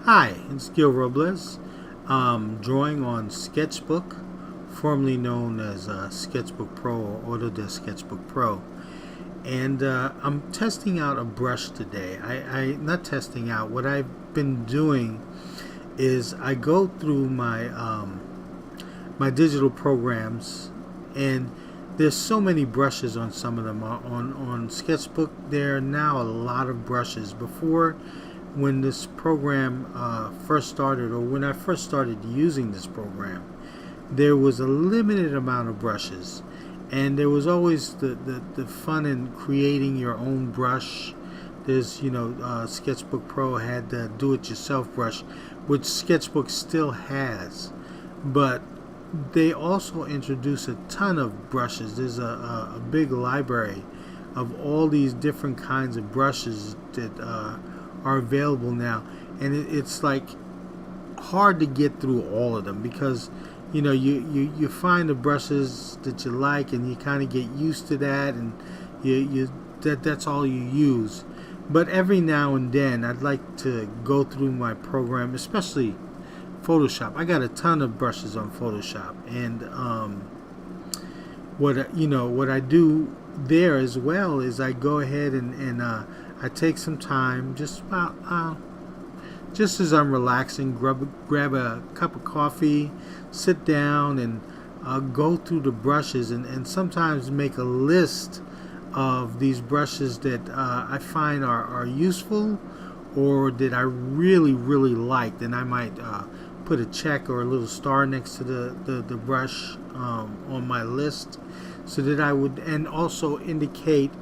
Hi, it's Gil Robles, drawing on Sketchbook, formerly known as Sketchbook Pro or Autodesk Sketchbook Pro. And I'm testing out a brush today. Not testing out. What I've been doing is I go through my digital programs, and there's so many brushes on some of them. On Sketchbook, there are now a lot of brushes. Before, when this program first started, or when I first started using this program, there was a limited amount of brushes, and there was always the fun in creating your own brush. There's, Sketchbook Pro had the do-it-yourself brush, which Sketchbook still has, but they also introduce a ton of brushes. There's a big library of all these different kinds of brushes that are available now, and it's like hard to get through all of them because you find the brushes that you like, and you kind of get used to that, and that's all you use. But every now and then I'd like to go through my program, especially Photoshop. I got a ton of brushes on Photoshop, and what I do there as well is I go ahead and I take some time, just as I'm relaxing, grab a cup of coffee, sit down, and go through the brushes, and sometimes make a list of these brushes that I find are useful, or that I really, really like. Then I might put a check or a little star next to the brush on my list, so that I would, and also indicate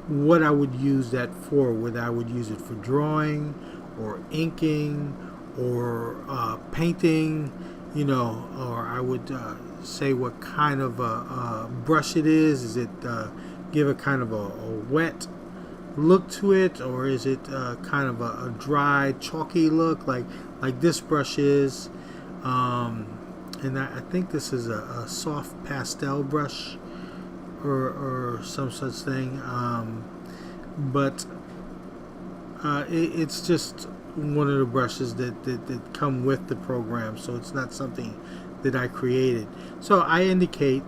what I would use that for, whether I would use it for drawing or inking or painting, or I would say what kind of a brush it is. Is it give a kind of a wet look to it, or is it kind of a dry, chalky look like this brush is? And I think this is a soft pastel brush, or some such thing, but it's just one of the brushes that come with the program, so it's not something that I created. So I indicate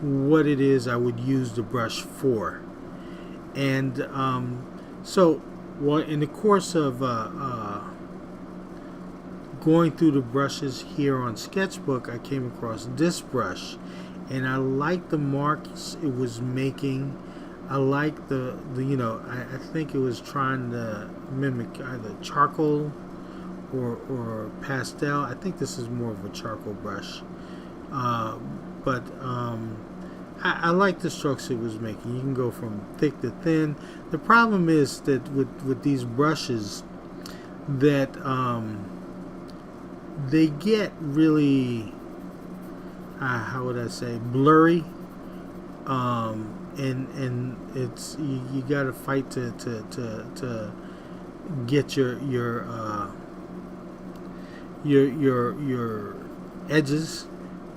what it is I would use the brush for, and so in the course of going through the brushes here on Sketchbook, I came across this brush, and I like the marks it was making. I like I think it was trying to mimic either charcoal or pastel. I think this is more of a charcoal brush, but I like the strokes it was making. You can go from thick to thin. The problem is that with these brushes, that they get really, how would I say, blurry, and it's you got to fight to get your edges,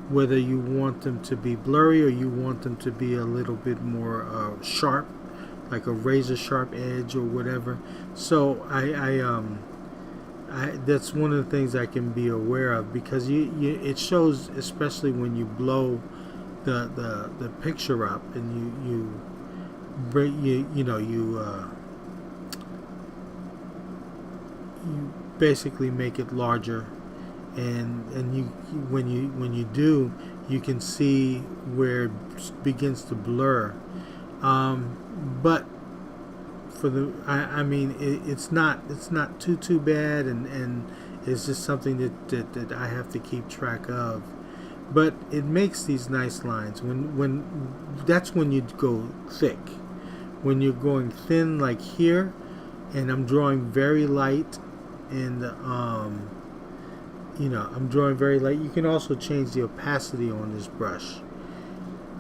whether you want them to be blurry or you want them to be a little bit more sharp, like a razor sharp edge or whatever. So that's one of the things I can be aware of, because it shows, especially when you blow the picture up, and you basically make it larger, and you when you do, you can see where it begins to blur, but for I mean it's not too bad, and it's just something that I have to keep track of. But it makes these nice lines. That's when you go thick. When you're going thin, like here, and I'm drawing very light, and I'm drawing very light. You can also change the opacity on this brush,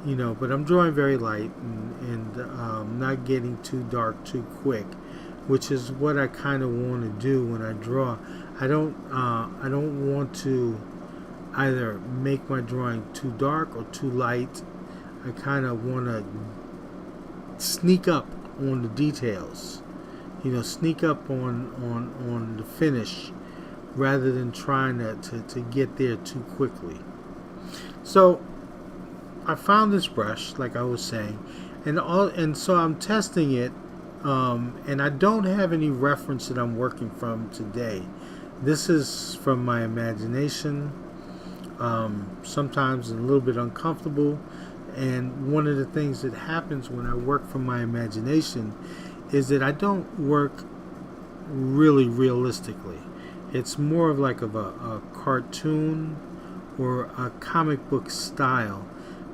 but I'm drawing very light, and not getting too dark too quick, which is what I kind of want to do when I draw. I don't want to either make my drawing too dark or too light. I kind of want to sneak up on the details, sneak up on the finish rather than trying to get there too quickly. So I found this brush, like I was saying, and so I'm testing it, and I don't have any reference that I'm working from today. This is from my imagination. Sometimes a little bit uncomfortable, and one of the things that happens when I work from my imagination is that I don't work really realistically. It's more of like a cartoon or a comic book style.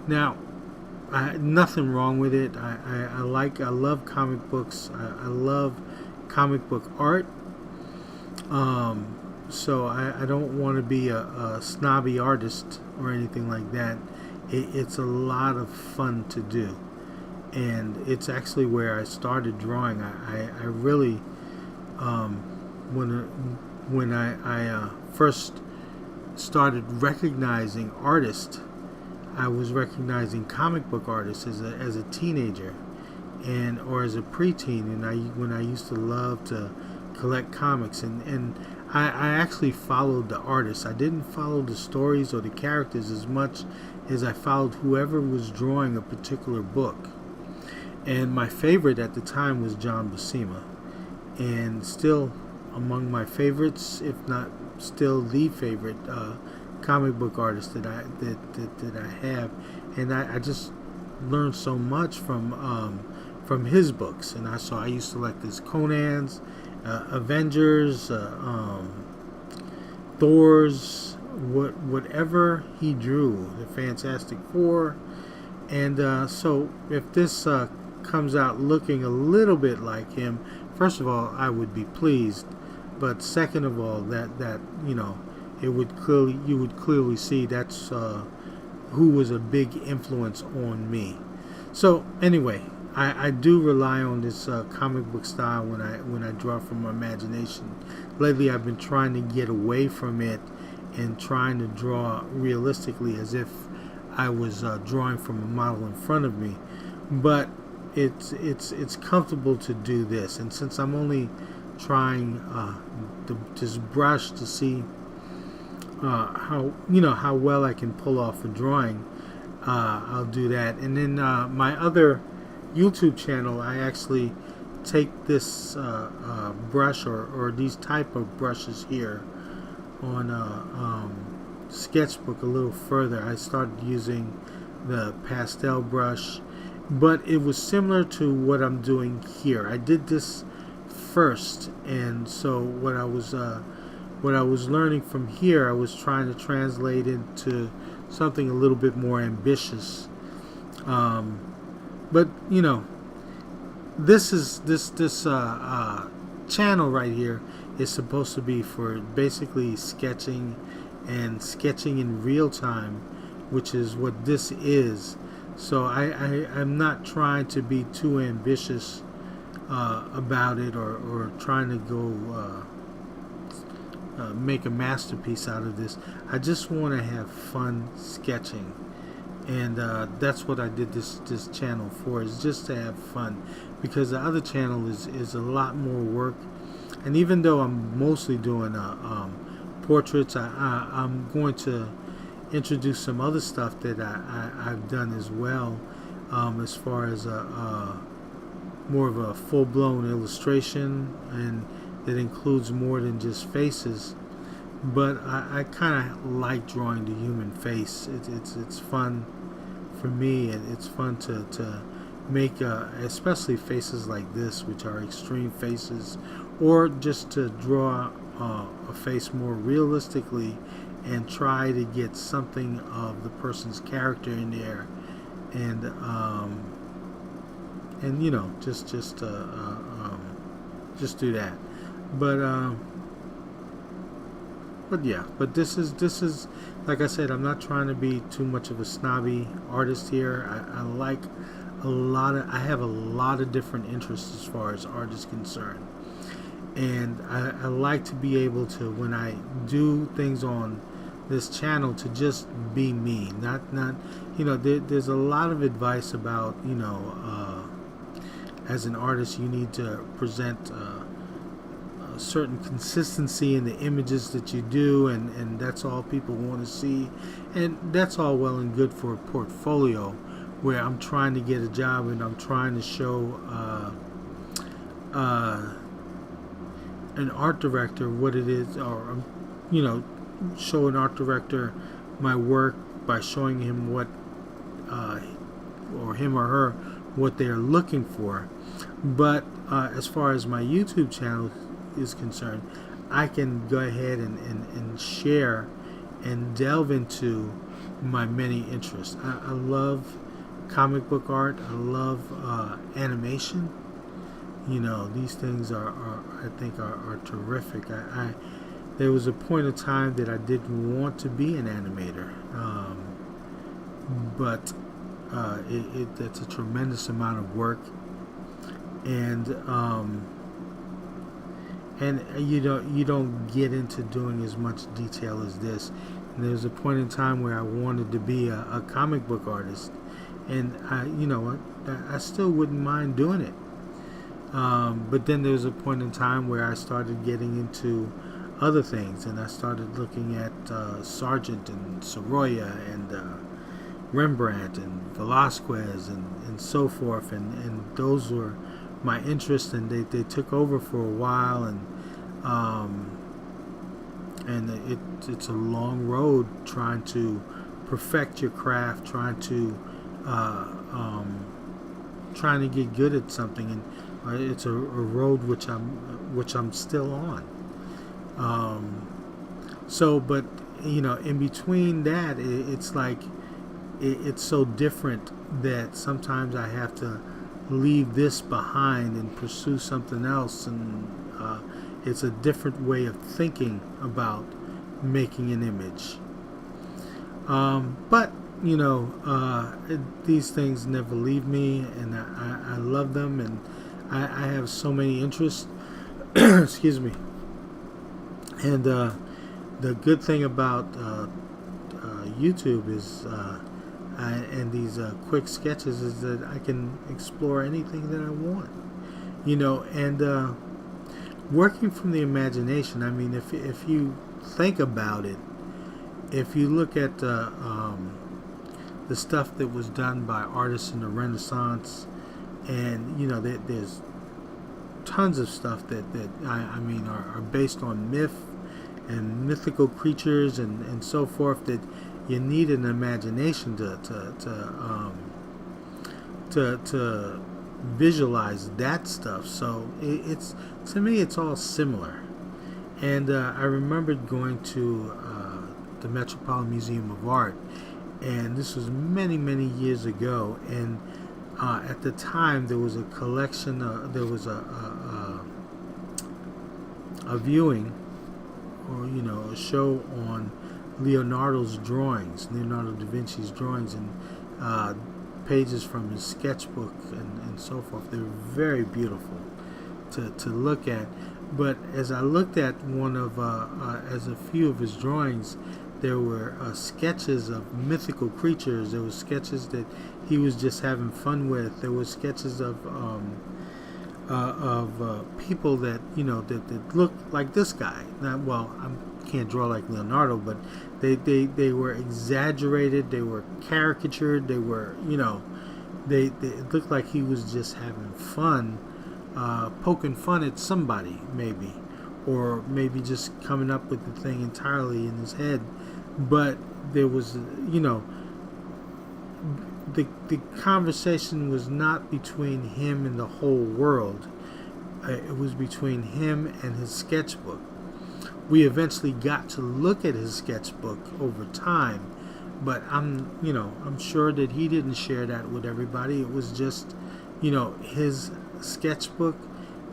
Now, nothing wrong with it. I love comic books. I love comic book art. So I don't want to be a snobby artist or anything like that. It's a lot of fun to do, and it's actually where I started drawing. I really when I first started recognizing artists, I was recognizing comic book artists as a teenager, and or as a preteen, and when I used to love to collect comics, and I actually followed the artists. I didn't follow the stories or the characters as much as I followed whoever was drawing a particular book. And my favorite at the time was John Buscema, and still among my favorites, if not still the favorite comic book artist that I have. And I just learned so much from his books. And I used to like his Conan's, Avengers, Thor's, whatever he drew, the Fantastic Four. And so if this comes out looking a little bit like him, first of all, I would be pleased. But second of all, that you would clearly see that's who was a big influence on me. So anyway, I do rely on this comic book style when I draw from my imagination. Lately, I've been trying to get away from it and trying to draw realistically, as if I was drawing from a model in front of me. But it's comfortable to do this, and since I'm only trying this brush to see how well I can pull off a drawing, I'll do that. And then my other YouTube channel, I actually take this brush or these type of brushes here on Sketchbook a little further. I started using the pastel brush, but it was similar to what I'm doing here. I did this first, and so what I was learning from here, I was trying to translate into something a little bit more ambitious. But this channel right here is supposed to be for basically sketching and sketching in real time, which is what this is. So I'm not trying to be too ambitious about it, or trying to go make a masterpiece out of this. I just want to have fun sketching, and that's what I did this channel for, is just to have fun, because the other channel is a lot more work. And even though I'm mostly doing portraits, I'm going to introduce some other stuff that I've done as well, as far as more of a full-blown illustration, and that includes more than just faces. But I kind of like drawing the human face. It's fun for me, and it's fun to make especially faces like this, which are extreme faces, or just to draw a face more realistically and try to get something of the person's character in there, and just do that. But yeah, but this is like I said, I'm not trying to be too much of a snobby artist here. I have a lot of different interests as far as art is concerned, and I like to be able to, when I do things on this channel, to just be me. Not there's a lot of advice about as an artist you need to present certain consistency in the images that you do, and that's all people want to see, and that's all well and good for a portfolio where I'm trying to get a job and I'm trying to show an art director what it is, or show an art director my work by showing him what or him or her what they're looking for. But as far as my YouTube channel is concerned, I can go ahead and share and delve into my many interests. I love comic book art. I love animation. These things I think are terrific. There was a point of time that I didn't want to be an animator, but it's a tremendous amount of work, and you don't get into doing as much detail as this. And there was a point in time where I wanted to be a comic book artist, and I still wouldn't mind doing it. But then there was a point in time where I started getting into other things, and I started looking at Sargent and Sorolla and Rembrandt and Velasquez and so forth, and those were my interests, and they took over for a while, and it's a long road trying to perfect your craft, trying to get good at something, and it's a road which I'm still on. But in between that, it's like it's so different that sometimes I have to leave this behind and pursue something else, and it's a different way of thinking about making an image. But these things never leave me, and I love them, and I have so many interests. Excuse me. And the good thing about YouTube is and these quick sketches is that I can explore anything that I want, and working from the imagination. I mean, if you think about it, if you look at the stuff that was done by artists in the Renaissance, and there's tons of stuff that I mean are based on myth and mythical creatures and so forth, that you need an imagination to visualize that stuff. So it's to me, it's all similar. And I remembered going to the Metropolitan Museum of Art, and this was many years ago, and at the time there was a collection, there was a viewing, or a show on Leonardo da Vinci's drawings, and pages from his sketchbook and so forth. They were very beautiful to look at. But as I looked at one of as a few of his drawings, there were sketches of mythical creatures. There were sketches that he was just having fun with. There were sketches of people that that looked like this guy. Well, I can't draw like Leonardo, but they were exaggerated. They were caricatured. They were it looked like he was just having fun, poking fun at somebody, maybe, or maybe just coming up with the thing entirely in his head. But there was the conversation was not between him and the whole world. It was between him and his sketchbook. We eventually got to look at his sketchbook over time, but I'm sure that he didn't share that with everybody. It was just his sketchbook,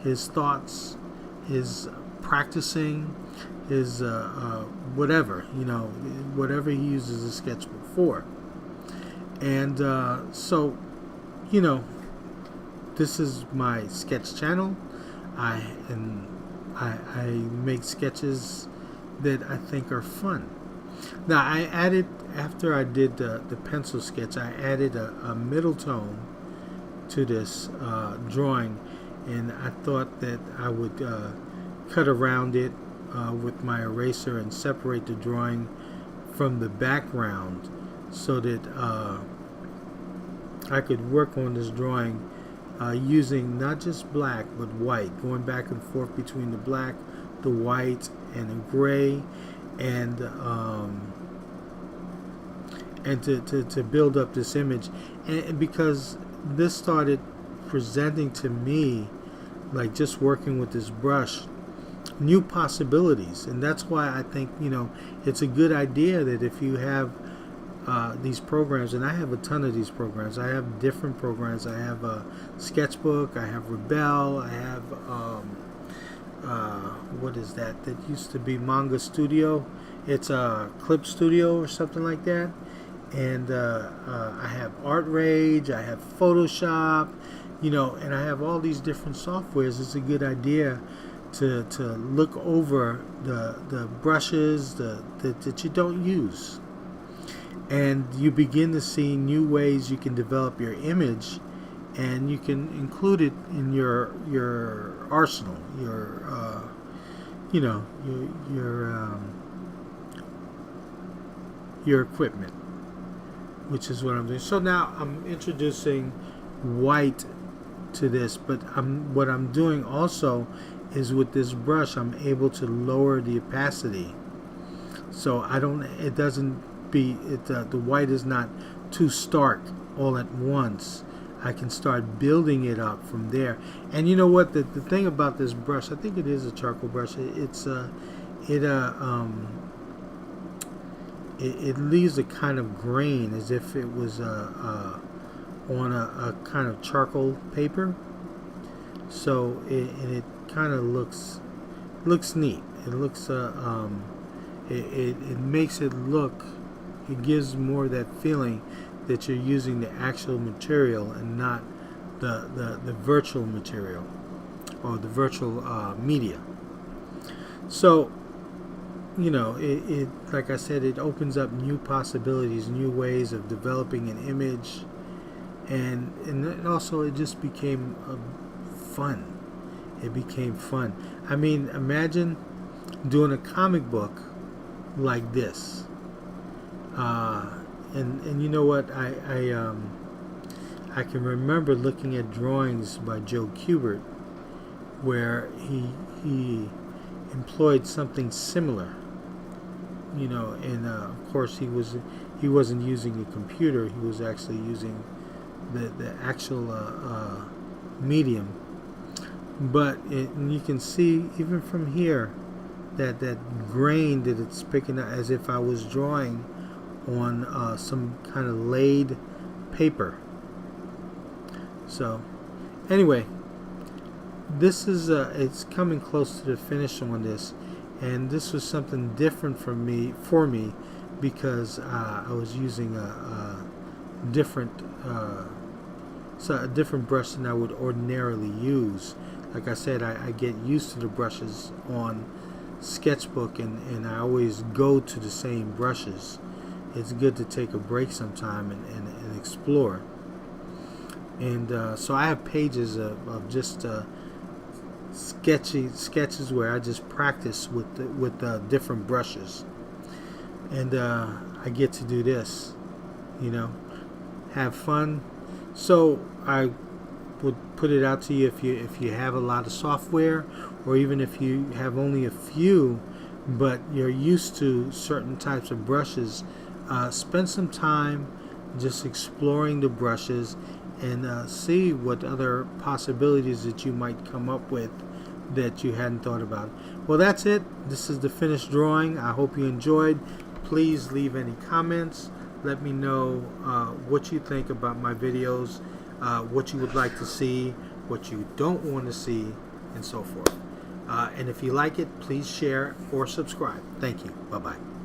his thoughts, his practicing, his whatever he uses a sketchbook for. And so this is my sketch channel. I make sketches that I think are fun. Now, I added, after I did the pencil sketch, I added a middle tone to this drawing, and I thought that I would cut around it with my eraser and separate the drawing from the background so that I could work on this drawing using not just black but white, going back and forth between the black, the white, and the gray, and to build up this image. And because this started presenting to me, like just working with this brush, new possibilities. And that's why I think, it's a good idea that if you have these programs, and I have a ton of these programs. I have different programs. I have Sketchbook, I have Rebel, I have what is that used to be Manga Studio. It's a Clip Studio or something like that. And I have Art Rage, I have Photoshop, and I have all these different softwares. It's a good idea to look over the brushes that you don't use, and you begin to see new ways you can develop your image, and you can include it in your arsenal, your equipment, which is what I'm doing. So now I'm introducing white to this, but what I'm doing also is with this brush I'm able to lower the opacity, so the white is not too stark all at once. I can start building it up from there. And you know what, the thing about this brush, I think it is a charcoal brush, it leaves a kind of grain as if it was on a kind of charcoal paper. So it kind of looks neat. It looks it makes it look. It gives more that feeling that you're using the actual material and not the virtual material or the virtual media. So it like I said, it opens up new possibilities, new ways of developing an image, and also it just became fun. It became fun. I mean, imagine doing a comic book like this. And you know what, I can remember looking at drawings by Joe Kubert where he employed something similar, and of course he wasn't using a computer. He was actually using the actual medium. But you can see even from here that grain that it's picking up, as if I was drawing on some kind of laid paper. So anyway, this is it's coming close to the finish on this, and this was something different for me because I was using a different brush than I would ordinarily use. Like I said, I get used to the brushes on Sketchbook, and I always go to the same brushes. It's good to take a break sometime and explore. And so I have pages of just sketches where I just practice with different brushes, and I get to do this, have fun. So I would put it out to you, if you have a lot of software, or even if you have only a few but you're used to certain types of brushes, spend some time just exploring the brushes and see what other possibilities that you might come up with that you hadn't thought about. Well, that's it. This is the finished drawing. I hope you enjoyed. Please leave any comments. Let me know what you think about my videos, what you would like to see, what you don't want to see, and so forth. And if you like it, please share or subscribe. Thank you. Bye-bye.